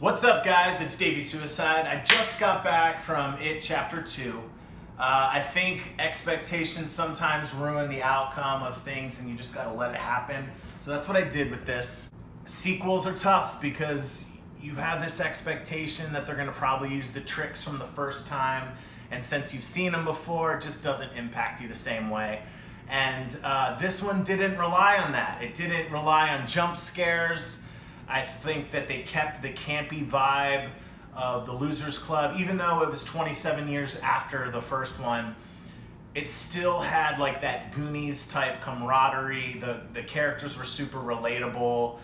What's up, guys? It's Davey Suicide. I just got back from It Chapter 2. I think expectations sometimes ruin the outcome of things and you just gotta let it happen. So that's what I did with this. Sequels are tough because you have this expectation that they're gonna probably use the tricks from the first time, and since you've seen them before, it just doesn't impact you the same way. And this one didn't rely on that. It didn't rely on jump scares. I think that they kept the campy vibe of the Losers Club. Even though it was 27 years after the first one, it still had like that Goonies type camaraderie. The characters were super relatable.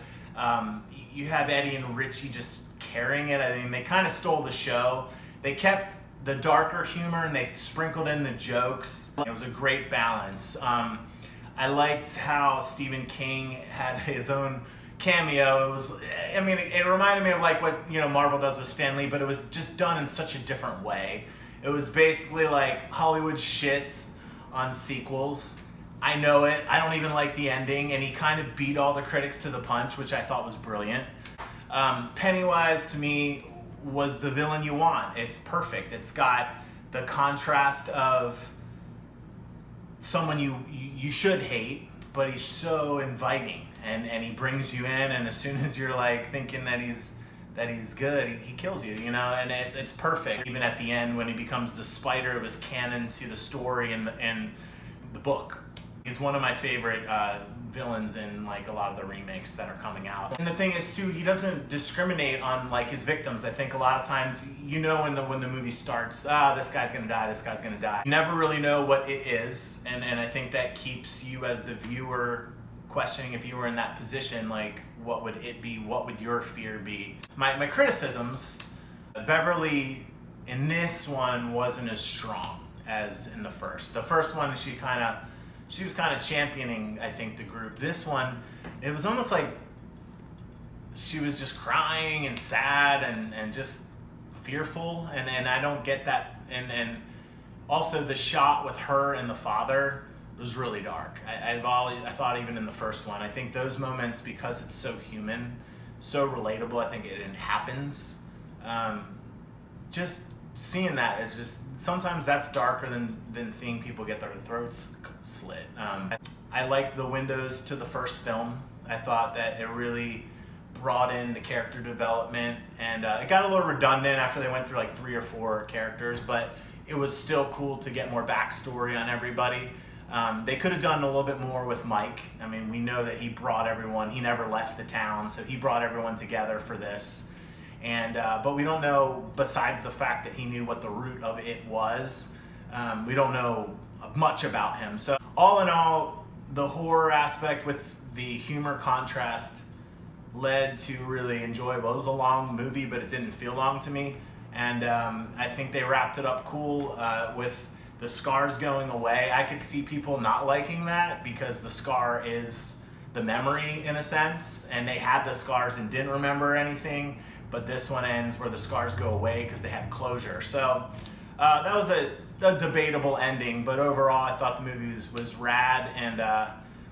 You have Eddie and Richie just carrying it. I mean, they kind of stole the show. They kept the darker humor and they sprinkled in the jokes. It was a great balance. I liked how Stephen King had his own cameo. It reminded me of like what Marvel does with Stan Lee, but it was just done in such a different way. It was basically like Hollywood shits on sequels. I know it. I don't even like the ending, and he kind of beat all the critics to the punch, which I thought was brilliant. Pennywise to me was the villain you want. It's perfect. It's got the contrast of someone you should hate, but he's so inviting, and he brings you in, and as soon as you're like thinking that he's good, he kills you, and it's perfect. Even at the end when he becomes the spider, it was canon to the story and the book. He's one of my favorite villains in like a lot of the remakes that are coming out. And the thing is too, he doesn't discriminate on like his victims. I think a lot of times, when the movie starts, this guy's gonna die, this guy's gonna die. You never really know what it is, and I think that keeps you as the viewer questioning if you were in that position, like what would it be, what would your fear be? My criticisms, Beverly in this one wasn't as strong as in the first. The first one, she was kind of championing, I think, the group. This one, it was almost like she was just crying and sad and just fearful, and I don't get that. And also the shot with her and the father was really dark. I thought even in the first one, I think those moments, because it's so human, so relatable, I think it happens. Just seeing that, it's just, sometimes that's darker than seeing people get their throats slit. I liked the windows to the first film. I thought that it really brought in the character development, and it got a little redundant after they went through like 3 or 4 characters, but it was still cool to get more backstory on everybody. They could have done a little bit more with Mike. I mean, we know that he brought everyone, he never left the town, so he brought everyone together for this. And but we don't know, besides the fact that he knew what the root of it was, we don't know much about him. So all in all, the horror aspect with the humor contrast led to really enjoyable. It was a long movie, but it didn't feel long to me. And I think they wrapped it up cool with the scars going away. I could see people not liking that because the scar is the memory in a sense, and they had the scars and didn't remember anything. But this one ends where the scars go away because they had closure. So that was a debatable ending, but overall I thought the movie was rad. And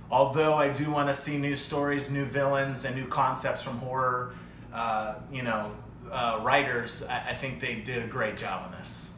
although I do want to see new stories, new villains, and new concepts from horror writers, I think they did a great job on this.